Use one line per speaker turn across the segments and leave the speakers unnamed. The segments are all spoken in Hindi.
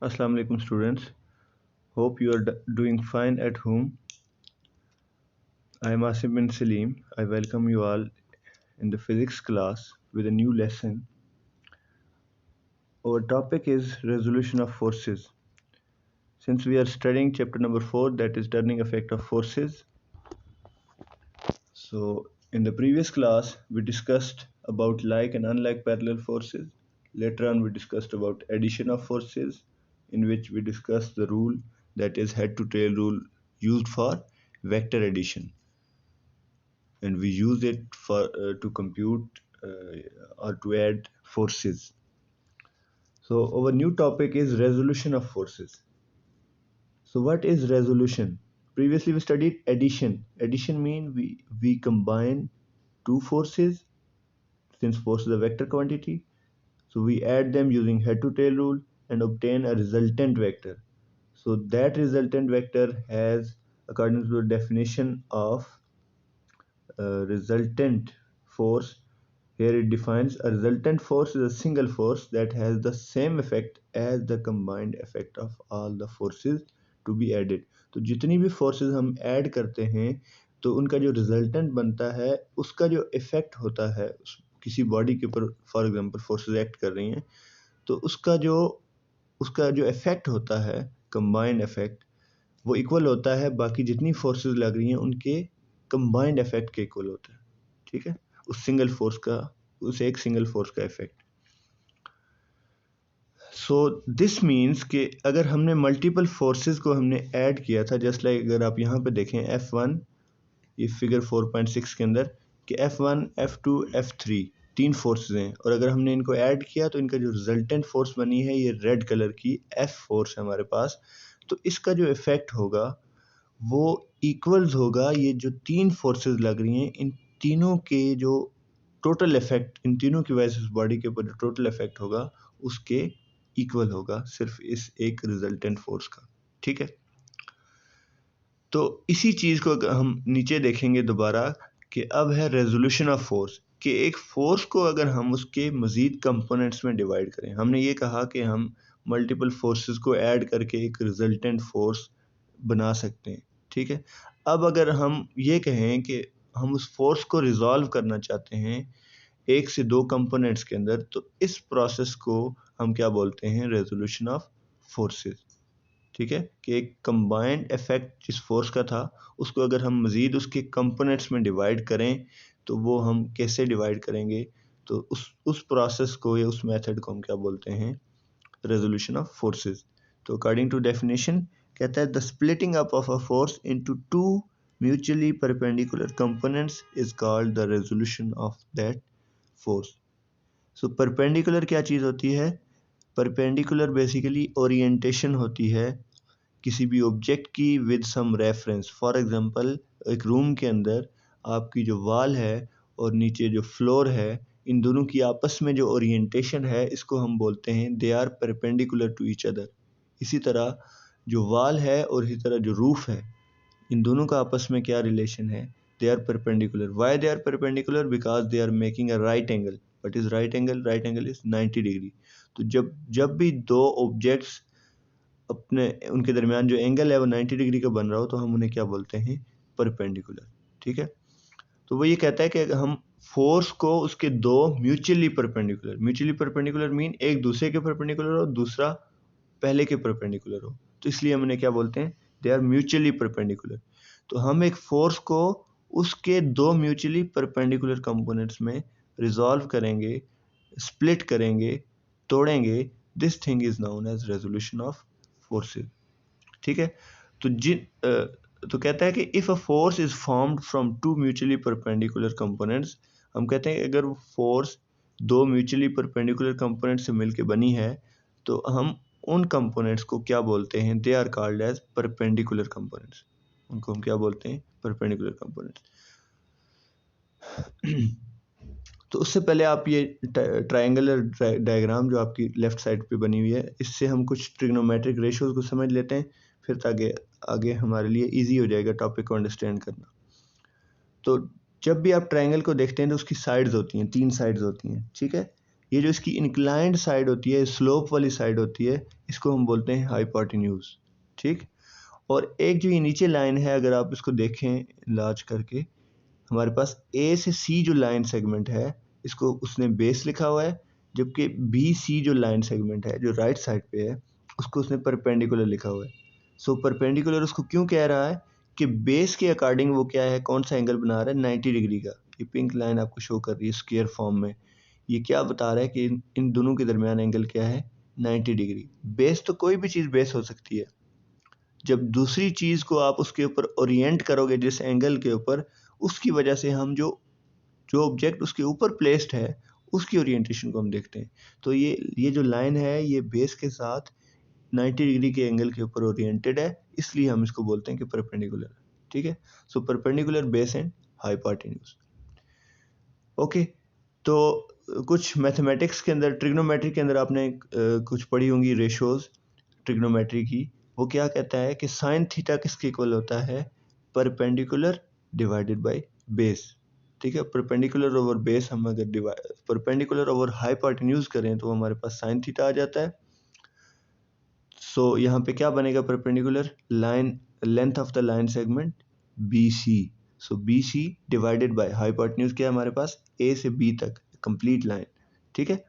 Assalamu alaikum students. Hope you are doing fine at home. I am Asim bin Salim. I welcome you all in the physics class with a new lesson. Our topic is resolution of forces. Since we are studying chapter number 4, that is turning effect of forces. So in the previous class we discussed about like and unlike parallel forces. Later on we discussed about addition of forces, in which we discussed the rule, that is head to tail rule, used for vector addition, and we use it for to compute or to add forces. So our new topic is resolution of forces. So what is resolution? Previously we studied addition. Addition means we combine two forces, since force is a vector quantity. So we add them using head to tail rule and obtain a resultant vector. So that resultant vector has, according to the definition of resultant force, here it defines a resultant force is a single force that has the same effect as the combined effect of all the forces to be added. तो जितनी भी forces हम add करते हैं तो उनका जो resultant बनता है उसका जो effect होता है किसी body के ऊपर, for example forces act कर रही हैं, तो उसका जो effect होता है combined effect, वो इक्वल होता है बाकी जितनी फोर्सेस लग रही हैं उनके कंबाइंड इफेक्ट के इक्वल होता है. ठीक है, उस एक सिंगल फोर्स का इफेक्ट. सो दिस मीन्स कि अगर हमने मल्टीपल फोर्सेस को हमने ऐड किया था, जस्ट लाइक अगर आप यहाँ पे देखें F1, ये फिगर 4.6 के अंदर, कि F1, F2, F3 तीन फोर्सेस हैं, और अगर हमने इनको ऐड किया तो इनका जो रिजल्टेंट फोर्स बनी है ये रेड कलर की F फोर्स है हमारे पास. तो इसका जो इफेक्ट होगा वो इक्वल्स होगा, ये जो तीन फोर्सेस लग रही हैं इन तीनों के जो टोटल इफेक्ट, इन तीनों की वजह से उस बॉडी के ऊपर जो टोटल इफेक्ट होगा उसके इक्वल होगा, सिर्फ इस एक रिजल्टेंट फोर्स का. ठीक है, तो इसी चीज़ को हम नीचे देखेंगे दोबारा कि अब है रेजोल्यूशन ऑफ फोर्स, कि एक फोर्स को अगर हम उसके मज़ीद कंपोनेंट्स में डिवाइड करें. हमने ये कहा कि हम मल्टीपल फोर्सेस को ऐड करके एक रिजल्टेंट फोर्स बना सकते हैं. ठीक है, अब अगर हम ये कहें कि हम उस फोर्स को रिजॉल्व करना चाहते हैं एक से दो कंपोनेंट्स के अंदर, तो इस प्रोसेस को हम क्या बोलते हैं, रेजोल्यूशन ऑफ फोर्सेस. ठीक है, कि एक कंबाइंड इफेक्ट जिस फोर्स का था उसको अगर हम मज़ीद उसके कंपोनेंट्स में डिवाइड करें तो वो हम कैसे डिवाइड करेंगे, तो उस प्रोसेस को या उस मेथड को हम क्या बोलते हैं, रेजोल्यूशन ऑफ फोर्सेस. तो अकॉर्डिंग टू डेफिनेशन कहता है the splitting up of a force into two mutually perpendicular components is called the resolution of that force. So perpendicular क्या चीज़ होती है? परपेंडिकुलर बेसिकली ओरिएंटेशन होती है किसी भी ऑब्जेक्ट की with some reference. For example एक रूम के अंदर आपकी जो वॉल है और नीचे जो फ्लोर है, इन दोनों की आपस में जो ओरिएंटेशन है इसको हम बोलते हैं they are perpendicular to each other. इसी तरह जो वॉल है और इसी तरह जो रूफ है, इन दोनों का आपस में क्या रिलेशन है, they are perpendicular. Why they are perpendicular? Because they are making a right angle. What is right angle? Right angle is 90 degree. तो जब भी दो ऑब्जेक्ट्स अपने उनके दरमियान जो एंगल है वो 90 डिग्री का बन रहा हो तो हम उन्हें क्या बोलते हैं, परपेंडिकुलर. ठीक है, तो वो ये कहता है कि हम फोर्स को उसके दो म्यूचुअली परपेंडिकुलर मीन एक दूसरे के परपेंडिकुलर हो, दूसरा पहले के परपेंडिकुलर हो, तो इसलिए हम उन्हें क्या बोलते हैं, दे आर म्यूचुअली परपेंडिकुलर. तो हम एक फोर्स को उसके दो म्यूचुअली परपेंडिकुलर कंपोनेंट्स में रिजॉल्व करेंगे, स्प्लिट करेंगे, तोड़ेंगे. This thing is known as resolution of forces. ठीक है, तो कहता है कि if a force is formed from two mutually perpendicular components, हम कहते हैं अगर फोर्स दो म्यूचुअली परपेंडिकुलर कंपोनेंट से मिलकर बनी है तो हम उन कंपोनेंट्स को क्या बोलते हैं, they are called as perpendicular components. उनको हम क्या बोलते हैं, परपेंडिकुलर कंपोनेंट्स. तो उससे पहले आप ये ट्रायंगुलर डायग्राम जो आपकी लेफ्ट साइड पे बनी हुई है, इससे हम कुछ ट्रिग्नोमेट्रिक रेशियोज को समझ लेते हैं, फिर आगे हमारे लिए इजी हो जाएगा टॉपिक को अंडरस्टैंड करना. तो जब भी आप ट्रायंगल को देखते हैं तो उसकी साइड्स होती हैं, तीन साइड्स होती हैं. ठीक है, ये जो इसकी इंक्लाइंड साइड होती है, स्लोप वाली साइड होती है, इसको हम बोलते हैं हाइपोटेन्यूज। ठीक। और एक जो ये नीचे लाइन है, अगर आप इसको देखें लार्ज करके, हमारे पास ए से सी जो लाइन सेगमेंट है, इसको उसने बेस लिखा हुआ है, जबकि बी सी जो लाइन सेगमेंट है जो राइट साइड पे है, उसको उसने परपेंडिकुलर लिखा हुआ है। सो परपेंडिकुलर उसको क्यों कह रहा है कि बेस के अकॉर्डिंग वो क्या है, कौन सा एंगल बना रहा है, 90 डिग्री का। ये पिंक लाइन आपको शो कर रही है स्क्वायर फॉर्म में। ये क्या बता रहा है कि इन दोनों के दरमियान एंगल क्या है, 90 डिग्री। बेस तो कोई भी चीज़ बेस हो सकती है। जब दूसरी चीज़ को आप उसके ऊपर ओरिएंट करोगे जिस एंगल के ऊपर, उसकी वजह से हम जो जो ऑब्जेक्ट उसके ऊपर प्लेस्ड है उसकी ओरिएंटेशन को हम देखते हैं। तो ये जो लाइन है ये बेस के साथ 90 डिग्री के एंगल के ऊपर ओरिएंटेड है, इसलिए हम इसको बोलते हैं कि परपेंडिकुलर। ठीक है। So perpendicular base and hypotenuse. Okay. तो कुछ मैथमेटिक्स के अंदर, ट्रिग्नोमेट्री के अंदर आपने कुछ पढ़ी होंगी रेशोज ट्रिग्नोमेट्री की। वो क्या कहता है कि साइन थीटा किसके इक्वल होता है, परपेंडिकुलर डिवाइडेड बाय बेस। ठीक है। परपेंडिकुलर ओवर बेस हम अगर परपेंडिकुलर ओवर हाइपोटेन्यूज करें तो हमारे पास साइन थीटा आ जाता है। सो यहाँ पे क्या बनेगा, perpendicular line, length of the line segment B C. So B C divided by hypotenuse क्या है हमारे पास, ए से बी तक कंप्लीट लाइन। ठीक है।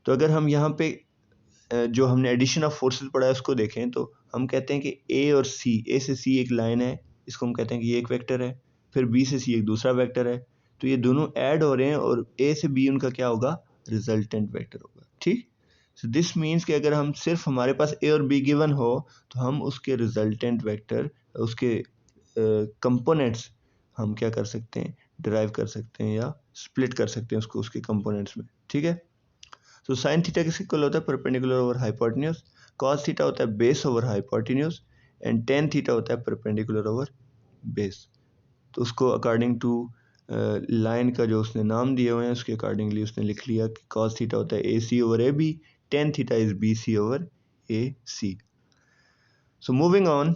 तो अगर हम यहाँ पे जो हमने एडिशन ऑफ फोर्सेस पढ़ा है उसको देखें तो हम कहते हैं कि ए और सी, ए से सी एक लाइन है, इसको हम कहते हैं कि ये एक वेक्टर है, फिर बी से सी एक दूसरा वेक्टर है। तो ये दोनों ऐड हो रहे हैं और ए से बी उनका क्या होगा, रिजल्टेंट वेक्टर होगा। ठीक। सो दिस मीन्स कि अगर हम सिर्फ हमारे पास ए और बी गिवन हो तो हम उसके रिजल्टेंट वेक्टर, उसके कंपोनेंट्स हम क्या कर सकते हैं, डिराइव कर सकते हैं या स्प्लिट कर सकते हैं उसको उसके कंपोनेंट्स में। ठीक है। तो साइन थीटा किसके इक्वल होता है, perpendicular over hypotenuse. Cos theta होता है base over hypotenuse and tan theta होता है परपेंडिकुलर ओवर बेस। तो उसको अकॉर्डिंग टू लाइन का जो उसने नाम दिए हुए हैं उसके अकॉर्डिंगली उसने लिख लिया कि कॉस थीटा होता है A C over A B, tan theta is B C over A C. So moving on,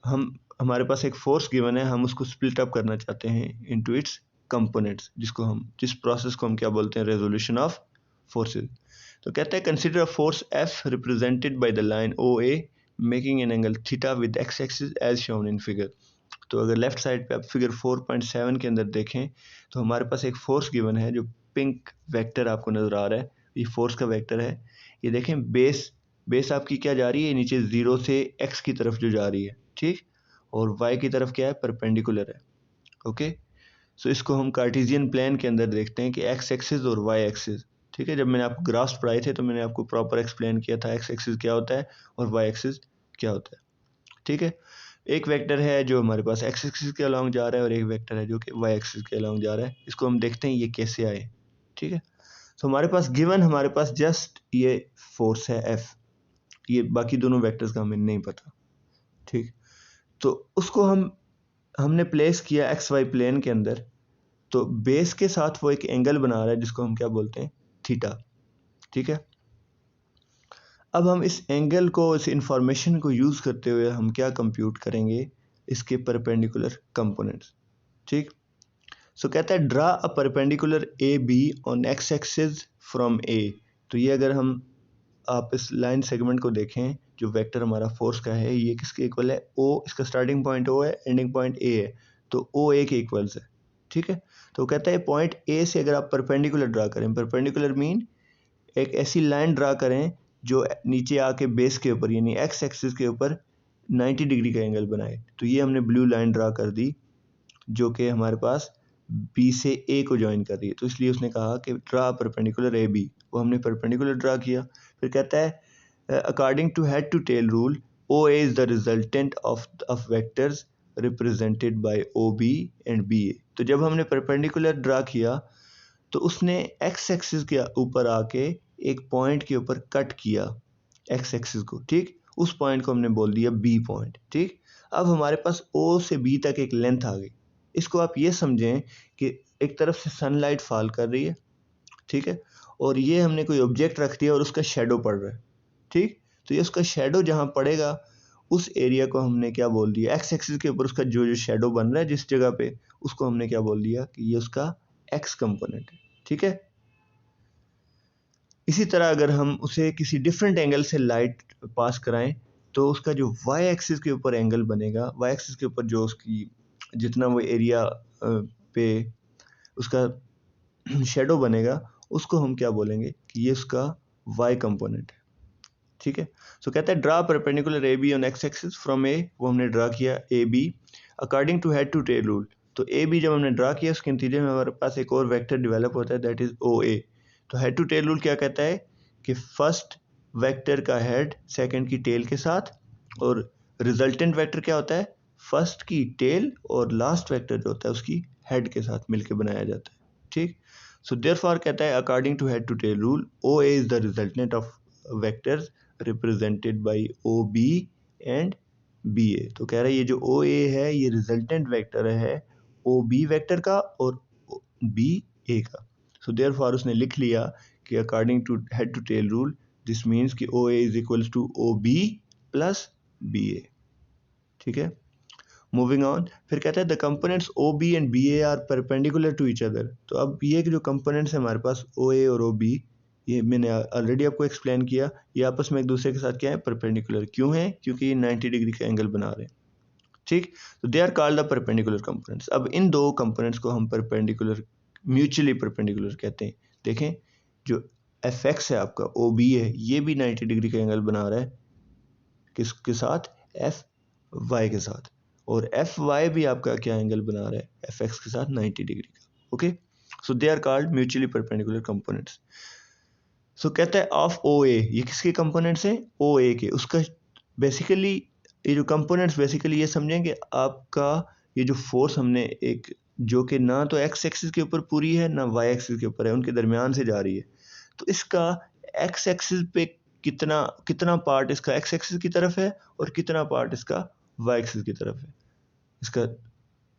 हमारे पास एक फोर्स गिवन है, हम उसको स्प्लिट अप करना चाहते हैं इनटू इट्स कंपोनेंट्स, जिस प्रोसेस को हम क्या बोलते हैं, रेजोल्यूशन ऑफ फोर्सेस। तो कहते हैं consider a force F represented by the line O A making an angle theta with X axis as shown in figure. तो अगर लेफ्ट साइड पे आप फिगर 4.7 के अंदर देखें तो हमारे पास एक फोर्स गिवन है, जो पिंक वेक्टर आपको नज़र आ रहा है, ये फोर्स का वेक्टर है। ये देखें बेस आपकी क्या जा रही है, नीचे 0 से x की तरफ जो जा रही है। ठीक। और y की तरफ क्या है, परपेंडिकुलर है। ओके। सो इसको हम कार्टेशियन प्लेन के अंदर देखते हैं कि x एक्सिस और y एक्सिस। ठीक है। जब मैंने आपको ग्राफ्स पढ़ाए थे तो मैंने आपको प्रॉपर एक्सप्लेन किया था x एक्सिस क्या होता है और y एक्सिस क्या होता है। ठीक है। एक वेक्टर है जो हमारे पास x एक्सिस के अलॉन्ग जा रहा है और एक वेक्टर है जो कि y एक्सिस के अलॉन्ग जा रहा है। इसको हम देखते हैं ये कैसे आए। ठीक है। तो हमारे पास गिवन, हमारे पास जस्ट ये फोर्स है F, ये बाकी दोनों वेक्टर्स का हमें नहीं पता। ठीक। तो उसको हमने प्लेस किया एक्स वाई प्लेन के अंदर। तो बेस के साथ वो एक एंगल बना रहा है जिसको हम क्या बोलते हैं, थीटा। ठीक है। अब हम इस एंगल को, इस इंफॉर्मेशन को यूज़ करते हुए हम क्या कंप्यूट करेंगे, इसके परपेंडिकुलर कंपोनेंट्स। ठीक। सो कहता है draw a perpendicular A B on X axis from A. तो ये अगर आप इस लाइन सेगमेंट को देखें, जो वेक्टर हमारा फोर्स का है, ये किसके इक्वल है, ओ, इसका स्टार्टिंग पॉइंट ओ है, एंडिंग पॉइंट ए है, तो ओ ए के इक्वल्स है। ठीक है। तो कहता है पॉइंट ए से अगर आप परपेंडिकुलर ड्रा करें, परपेंडिकुलर मीन एक ऐसी लाइन ड्रा करें जो नीचे आके बेस के ऊपर यानी एक्स एक्सिस के ऊपर 90 डिग्री का एंगल बनाए। तो ये हमने ब्लू लाइन ड्रा कर दी जो कि हमारे पास बी से ए को ज्वाइन कर रही है। तो इसलिए उसने कहा कि ड्रा परपेंडिकुलर ए बी, वो हमने परपेंडिकुलर ड्रा किया। फिर कहता है according to head to tail rule O A is the resultant of vectors represented by O B and B A. तो जब हमने परपेंडिकुलर ड्रा किया तो उसने एक्स एक्सिस के ऊपर आके एक पॉइंट के ऊपर कट किया एक्स एक्सिस को। ठीक। उस पॉइंट को हमने बोल दिया बी पॉइंट। ठीक। अब हमारे पास ओ से बी तक एक लेंथ आ गई। इसको आप ये समझें कि एक तरफ से सनलाइट फॉल कर रही है। ठीक है। और ये हमने कोई ऑब्जेक्ट रख दिया और उसका शेडो पड़ रहा है। ठीक। तो ये उसका शेडो जहाँ पड़ेगा उस एरिया को हमने क्या बोल दिया, एक्स एक्सिस के ऊपर उसका जो जो शेडो बन रहा है जिस जगह पे, उसको हमने क्या बोल दिया कि ये उसका एक्स कंपोनेंट है। ठीक है। इसी तरह अगर हम उसे किसी डिफरेंट एंगल से लाइट पास कराएं तो उसका जो वाई एक्सिस के ऊपर एंगल बनेगा, वाई एक्सिस के ऊपर जो उसकी जितना वो एरिया पे उसका शेडो बनेगा, उसको हम क्या बोलेंगे कि ये उसका वाई कंपोनेंट है। ठीक है, सो कहता है draw perpendicular A B on X axis from A, वो हमने ड्रा किया A B according to head to tail rule. तो ए बी जब हमने ड्रा किया उसके नतीजे में हमारे पास एक और वेक्टर डेवलप होता है, दैट इज ओ ए। तो हेड टू टेल रूल क्या कहता है कि फर्स्ट वेक्टर का हेड सेकंड की टेल के साथ, और रिजल्टेंट वेक्टर क्या होता है, फर्स्ट की टेल और लास्ट वेक्टर जो होता है उसकी हेड के साथ मिलकर बनाया जाता है। ठीक, सो देयरफॉर कहता है according to head to tail rule O A is the resultant of vectors represented by O B and B A. तो कह रहा है ये जो ओ ए है ये रिजल्टेंट वेक्टर है ओ बी वेक्टर का और बी ए का। सो देयरफॉर उसने लिख लिया कि according to head to tail rule this means कि O A is equals to O B plus B A. ठीक है, मूविंग ऑन, फिर कहता है the components O B and B A are perpendicular to each other. तो अब ये जो कंपोनेंट्स है हमारे पास ओ ए और ओ बी, ये मैंने ऑलरेडी आपको एक्सप्लेन किया, ये आपस में एक दूसरे के साथ क्या है, परपेंडिकुलर। क्यों है, क्योंकि ये 90 डिग्री का एंगल बना रहे हैं। ठीक, तो they are called the perpendicular components. अब इन दो कंपोनेंट्स को हम परपेंडिकुलर, म्यूचुअली परपेंडिकुलर कहते हैं। देखें, जो एफ एक्स है आपका ओ बी है, ये भी 90 डिग्री का एंगल बना रहा है किसके साथ, एफ वाई के साथ, और एफ वाई भी आपका क्या एंगल बना रहा है, एफ एक्स के साथ 90 डिग्री का। Okay, so they are called mutually perpendicular components. So कहता है ऑफ ओ ए, ये किसके कंपोनेंट्स हैं, ओ ए के। उसका बेसिकली ये जो कंपोनेंट्स बेसिकली ये समझेंगे आपका ये जो फोर्स हमने एक जो कि ना तो एक्स एक्सिस के ऊपर पूरी है ना वाई एक्सिस के ऊपर है, उनके दरमियान से जा रही है। तो इसका एक्स एक्सिस पे कितना कितना पार्ट इसका एक्स एक्सिस की तरफ है और कितना पार्ट इसका वाई एक्सिस की तरफ है। इसका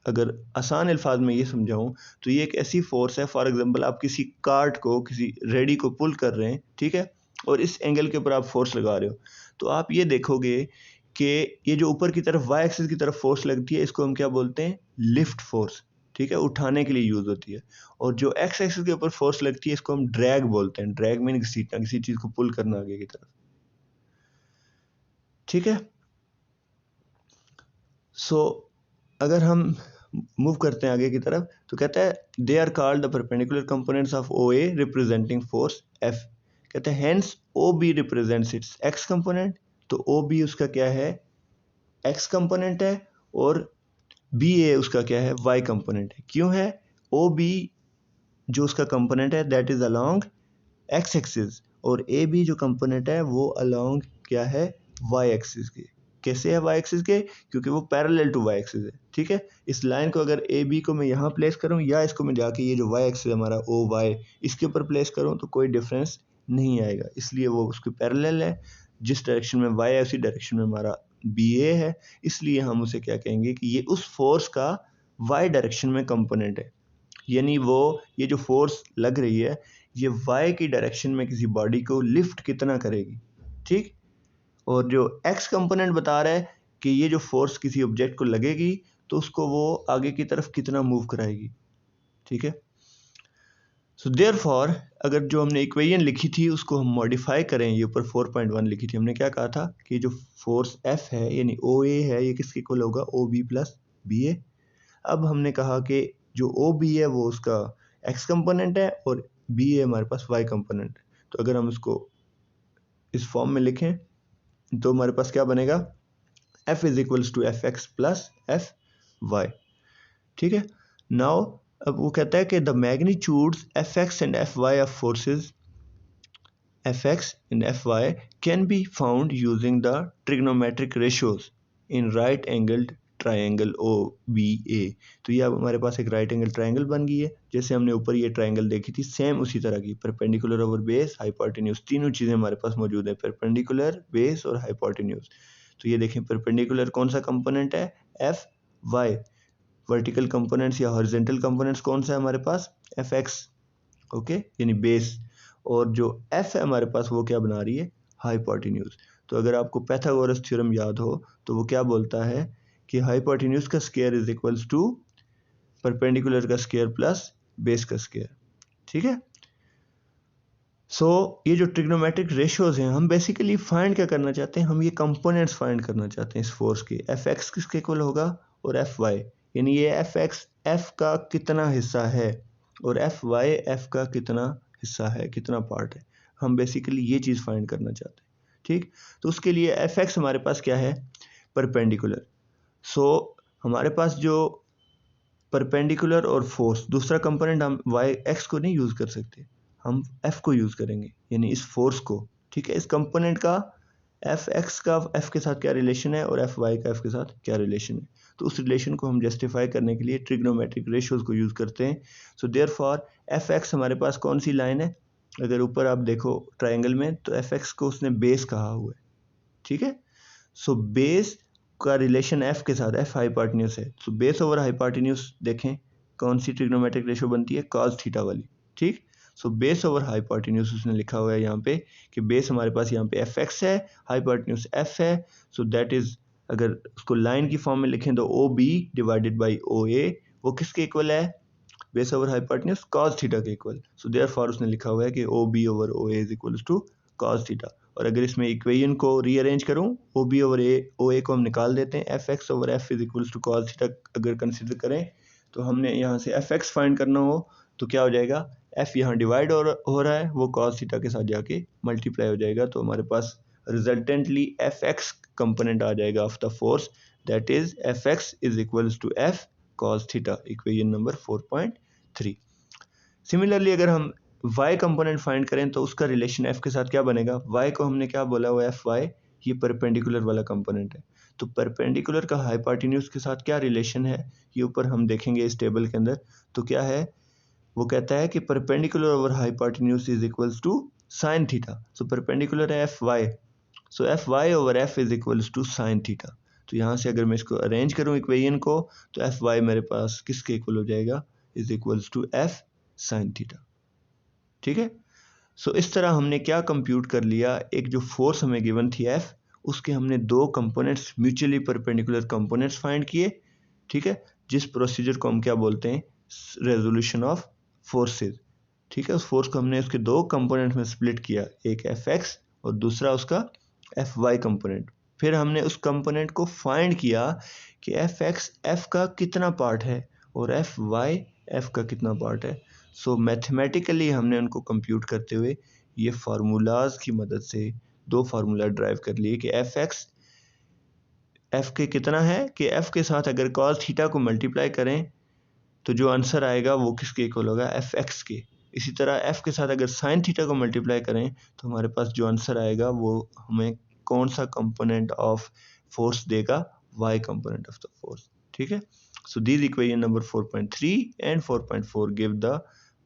अगर आसान अल्फाज में ये समझाऊं तो ये एक ऐसी फोर्स है, फॉर एग्जांपल आप किसी कार्ट को, किसी रेडी को पुल कर रहे हैं, ठीक है, और इस एंगल के ऊपर आप फोर्स लगा रहे हो, तो आप ये देखोगे कि ये जो ऊपर की तरफ वाई एक्सिस की तरफ फोर्स लगती है इसको हम क्या बोलते हैं, लिफ्ट फोर्स। ठीक है, उठाने के लिए यूज होती है। और जो एक्स एक्सिस के ऊपर फोर्स लगती है इसको हम ड्रैग बोलते हैं। ड्रैग मीन घसीटना, किसी चीज को पुल करना आगे की तरफ। ठीक है, सो अगर हम मूव करते हैं आगे की तरफ तो कहता है they are called the perpendicular components of O A representing force F. कहते हैं hence O B represents its X component. तो ओ बी उसका क्या है, एक्स कंपोनेंट है, और बी ए उसका क्या है, वाई कंपोनेंट है। क्यों है, ओ बी जो उसका कंपोनेंट है that is along x axis, और ए बी जो कंपोनेंट है वो अलोंग क्या है, वाई एक्सिस के। कैसे है वाई एक्सिस के, क्योंकि वो पैरेलल टू वाई एक्सिस है। ठीक है, इस लाइन को अगर ए बी को मैं यहाँ प्लेस करूँ या इसको मैं जाके ये जो वाई एक्सिस हमारा ओ वाई इसके ऊपर प्लेस करूँ तो कोई डिफरेंस नहीं आएगा, इसलिए वो उसके पैरेलल है। जिस डायरेक्शन में वाई है उसी डायरेक्शन में हमारा बी ए है, इसलिए हम उसे क्या कहेंगे कि ये उस फोर्स का वाई डायरेक्शन में कंपोनेंट है। यानी वो ये जो फोर्स लग रही है ये वाई की डायरेक्शन में किसी बॉडी को लिफ्ट कितना करेगी। ठीक, और जो एक्स कंपोनेंट बता रहा है कि ये जो फोर्स किसी ऑब्जेक्ट को लगेगी तो उसको वो आगे की तरफ कितना मूव कराएगी। ठीक है, सो देयरफॉर अगर जो हमने इक्वेशन लिखी थी उसको हम मॉडिफाई करें, ये ऊपर 4.1 लिखी थी, हमने क्या कहा था कि जो फोर्स एफ है यानी ओ ए है ये किसके इक्वल होगा, ओ बी प्लस बी ए। अब हमने कहा कि जो ओ बी है वो उसका एक्स कंपोनेंट है और बी ए हमारे पास वाई कंपोनेंट है। तो अगर हम इसको इस फॉर्म में लिखें तो हमारे पास क्या बनेगा, F is equals to F X plus F Y. ठीक है, नाउ अब वो कहता है कि the magnitudes F X and F Y of forces F X and F Y can be found using the trigonometric ratios in right angled triangle O B A. तो ये अब हमारे पास एक राइट एंगल ट्राइंगल बन गई है, जैसे हमने ऊपर ये ट्राइंगल देखी थी सेम उसी तरह की, परपेंडिकुलर ओवर बेस हाइपोटेन्यूज, तीनों चीज़ें हमारे पास मौजूद है, परपेंडिकुलर, बेस और हाइपोटेन्यूज। तो ये देखें परपेंडिकुलर कौन सा कंपोनेंट है, एफ वाई। वर्टिकल कंपोनेंट्स या हॉरिजॉन्टल कंपोनेंट्स कौन सा है हमारे पास, एफ एक्स, ओके, यानी बेस। और जो एफ है हमारे पास वो क्या बना रही है, हाइपोटेन्यूज। तो अगर आपको पाइथागोरस थ्योरम याद हो तो वो क्या बोलता है कि हाइपोटेन्यूज का square is equals to perpendicular का स्क्वायर प्लस बेस का स्क्वायर। ठीक है, सो ये जो ट्रिग्नोमेट्रिक रेशियोज हैं, हम बेसिकली फाइंड क्या करना चाहते हैं, हम ये कंपोनेंट्स फाइंड करना चाहते हैं इस फोर्स के। एफ एक्स किसके इक्वल होगा और एफ वाई, यानी ये एफ एक्स एफ का कितना हिस्सा है और एफ वाई एफ का कितना हिस्सा है, कितना पार्ट है, हम बेसिकली ये चीज़ फाइंड करना चाहते हैं। ठीक, तो उसके लिए एफ एक्स हमारे पास क्या है, परपेंडिकुलर। सो हमारे पास जो परपेंडिकुलर और फोर्स, दूसरा कंपोनेंट हम वाई एक्स को नहीं यूज़ कर सकते, हम एफ को यूज़ करेंगे, यानी इस फोर्स को। ठीक है, इस कंपोनेंट का एफ एक्स का एफ के साथ क्या रिलेशन है और एफ वाई का एफ के साथ क्या रिलेशन है, तो उस रिलेशन को हम जस्टिफाई करने के लिए ट्रिग्नोमेट्रिक रेशियोज को यूज़ करते हैं। सो देयरफॉर एफ एक्स हमारे पास कौन सी लाइन है, अगर ऊपर आप देखो ट्राइंगल में, तो एफ एक्स को उसने बेस कहा हुआ है। ठीक है, सो बेस का रिलेशन एफ के साथ, एफ हाइपोटेन्यूज है, सो बेस ओवर हाइपोटेन्यूज देखें कौन सी ट्रिग्नोमेट्रिक रेशियो बनती है, कॉस थीटा वाली। ठीक, सो बेस ओवर हाइपोटेन्यूज उसने लिखा हुआ है यहाँ पे कि बेस हमारे पास यहाँ पे एफ एक्स है, हाइपोटेन्यूज एफ है, सो दैट इज, अगर उसको लाइन की फॉर्म में लिखें तो O B divided by O A, वो किसके इक्वल है, base over hypotenuse cos theta के इक्वल। सो देयरफॉर उसने लिखा हुआ है कि O B over O A is equal to cos theta. और अगर इसमें इक्वेशन को रीअरेंज करूं, ओ बी ओवर ए ओ ए को हम निकाल देते हैं, F X over F is equal to cos theta अगर कंसिडर करें, तो हमने यहाँ से एफ एक्स फाइंड करना हो तो क्या हो जाएगा, एफ यहाँ डिवाइड हो रहा है, वो कॉस थीटा के साथ जाके मल्टीप्लाई हो जाएगा, तो हमारे पास रिजल्टेंटली एफ एक्स कंपोनेंट आ जाएगा of the force, that is F X is equals to F cos theta, equation number 4.3। Similarly अगर हम y कंपोनेंट फाइंड करें तो उसका रिलेशन f के साथ क्या बनेगा, y को हमने क्या बोला हुआ है, एफ वाई, ये परपेंडिकुलर वाला कंपोनेंट है, तो परपेंडिकुलर का हाइपोटेन्यूज के साथ क्या रिलेशन है, ये ऊपर हम देखेंगे इस टेबल के अंदर। तो क्या है, वो कहता है कि perpendicular over hypotenuse is equals to sine theta. So perpendicular है F Y, so F Y over F is equals to sine theta. तो यहाँ से अगर मैं इसको अरेंज करूँ इक्वेशन को, तो एफ वाई मेरे पास किसके इक्वल हो जाएगा, is equals to F sine theta. ठीक है, सो इस तरह हमने क्या कंप्यूट कर लिया, एक जो फोर्स हमें गिवन थी एफ, उसके हमने दो components mutually perpendicular components find किए। ठीक है, जिस प्रोसीजर को हम क्या बोलते हैं, रेजोल्यूशन ऑफ फोर्सेस। ठीक है, उस फोर्स को हमने उसके दो कंपोनेंट में स्प्लिट किया, एक एफ एक्स और दूसरा उसका एफ वाई कंपोनेंट। फिर हमने उस कंपोनेंट को फाइंड किया कि एफ एक्स एफ का कितना पार्ट है और एफ वाई एफ का कितना पार्ट है। सो मैथमेटिकली हमने उनको कंप्यूट करते हुए ये फार्मूलाज की मदद से दो फार्मूला ड्राइव कर लिए कि एफ एक्स एफ के कितना है, कि एफ के साथ अगर कॉस थीटा को मल्टीप्लाई करें तो जो आंसर आएगा वो किसके इक्वल होगा, एफ एक्स के। इसी तरह एफ के साथ अगर साइन थीटा को मल्टीप्लाई करें तो हमारे पास जो आंसर आएगा वो हमें कौन सा कंपोनेंट ऑफ फोर्स देगा, Y component of the force. ठीक है, so these equation number 4.3 and 4.4 give the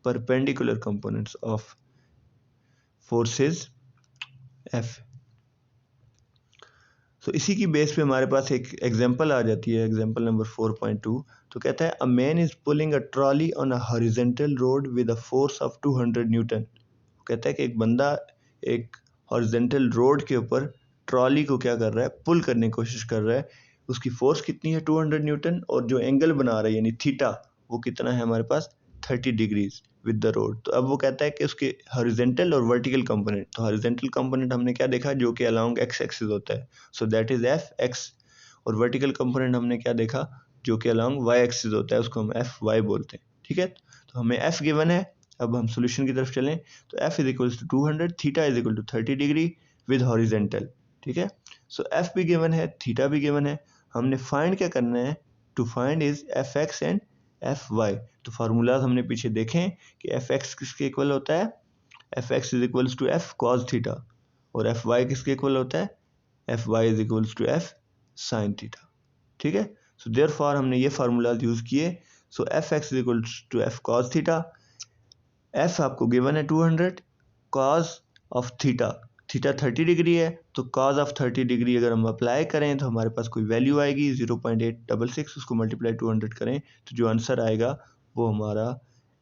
perpendicular components of forces F. तो इसी की बेस पे हमारे पास एक एग्जांपल आ जाती है, एग्जांपल नंबर 4.2। तो कहता है, a man is pulling a trolley on a horizontal road with a force of 200 Newton. कहता है कि एक बंदा एक हॉरिजॉन्टल रोड के ऊपर ट्रॉली को क्या कर रहा है, पुल करने की कोशिश कर रहा है, उसकी फोर्स कितनी है 200 न्यूटन, और जो एंगल बना रहा है यानी थीटा, वो कितना है हमारे पास 30 डिग्रीज विद द रोड। तो अब वो कहता है कि उसके हॉरिजॉन्टल और वर्टिकल कंपोनेंट, तो हॉरिजॉन्टल कंपोनेंट हमने क्या देखा, जो कि अलोंग एक्स एक्सिस होता है, so that is F x, और वर्टिकल कंपोनेंट हमने क्या देखा, जो कि अलोंग वाई एक्सिस होता है, उसको हम एफ वाई बोलते हैं। ठीक है, तो हमें एफ गिवन है, अब हम सोल्यूशन की तरफ चलें, तो F is equal to 200, theta is equal to 30 degree with horizontal. ठीक है, सो एफ भी गिवन है, थीटा भी गिवन है, हमने फाइंड क्या करना है, to find is F X and F Y. तो फार्मूलाज हमने पीछे देखें कि एफ एक्स किसके इक्वल होता है, F X is equals to F cos theta, और एफ वाई किसके इक्वल होता है, F Y is equals to F sine theta. ठीक है, सो देयरफॉर हमने ये फार्मूलाज यूज किए। So F X is equal to F cos theta, F आपको गिवन है 200, cos of theta, theta 30 degree है, तो कॉस ऑफ 30 डिग्री अगर हम अप्लाई करें तो हमारे पास कोई वैल्यू आएगी 0.866, उसको मल्टीप्लाई 200 करें तो जो आंसर आएगा वो हमारा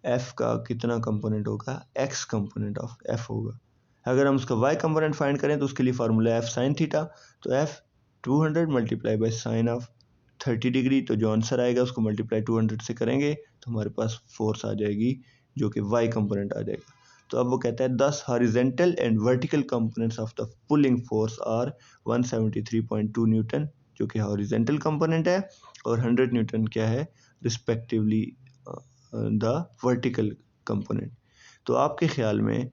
एफ का कितना कंपोनेंट होगा, एक्स कंपोनेंट ऑफ एफ होगा। अगर हम उसका वाई कंपोनेंट फाइंड करें तो उसके लिए फार्मूला एफ साइन थीटा, तो F 200 multiply by sine of 30 degree, तो जो आंसर आएगा उसको मल्टीप्लाई 200 से करेंगे तो हमारे पास फोर्स आ जाएगी जो कि वाई कंपोनेंट आ जाएगा। तो अब वो कहता है 10 horizontal and vertical components of the pulling force are 173.2 newton, जो कि हॉरिजेंटल कंपोनेंट है, और 100 न्यूटन क्या है रिस्पेक्टिवली द वर्टिकल कंपोनेंट। तो आपके ख्याल में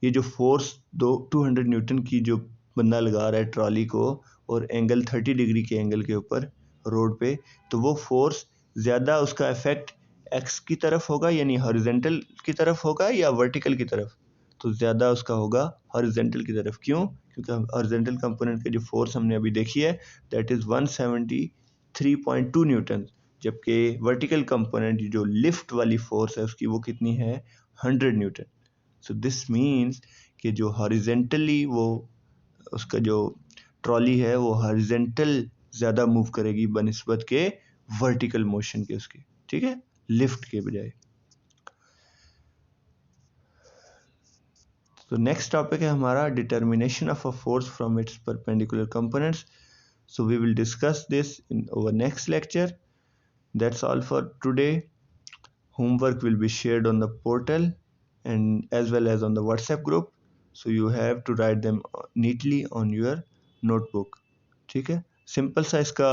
ये जो फोर्स 200 न्यूटन की जो बंदा लगा रहा है ट्रॉली को और एंगल 30 डिग्री के एंगल के ऊपर रोड पे, तो वो फोर्स ज़्यादा उसका इफेक्ट एक्स की तरफ होगा यानी हॉरिजेंटल की तरफ होगा या वर्टिकल की तरफ? तो ज़्यादा उसका होगा हॉरिजेंटल की तरफ। क्यों? क्योंकि हॉरिजेंटल कंपोनेंट की जो फोर्स हमने अभी देखी है दैट इज़ 173.2 न्यूटन, जबकि वर्टिकल कंपोनेंट जो लिफ्ट वाली फोर्स है उसकी वो कितनी है 100 न्यूटन। सो दिस मीन्स कि जो हॉरिजेंटली वो उसका जो ट्रॉली है वो हॉरिजेंटल ज़्यादा मूव करेगी बनिस्बत के वर्टिकल मोशन के उसके, ठीक है, लिफ्ट के बजाय। तो नेक्स्ट टॉपिक है हमारा determination of a force from its perpendicular components. So we will discuss this in our next lecture. That's all for today. Homework will be shared on the portal and as well as on the WhatsApp group, so you have to write them neatly on your notebook। ठीक है, सिंपल सा इसका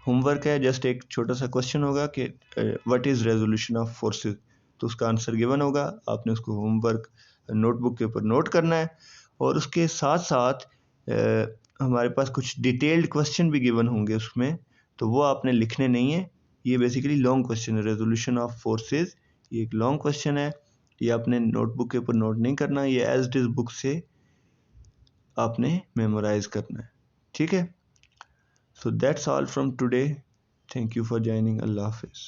होमवर्क है, जस्ट एक छोटा सा क्वेश्चन होगा कि what is resolution of forces, तो उसका आंसर गिवन होगा, आपने उसको होमवर्क नोटबुक के ऊपर नोट करना है, और उसके साथ साथ हमारे पास कुछ डिटेल्ड क्वेश्चन भी गिवन होंगे उसमें, तो वो आपने लिखने नहीं है। ये बेसिकली लॉन्ग क्वेश्चन है, रेजोल्यूशन ऑफ फोर्सेस, ये एक लॉन्ग क्वेश्चन है, ये आपने नोटबुक के ऊपर नोट नहीं करना, ये एज इट इज बुक से आपने मेमोराइज करना है, ठीक है। So that's all from today, thank you for joining, अल्लाह हाफिज़।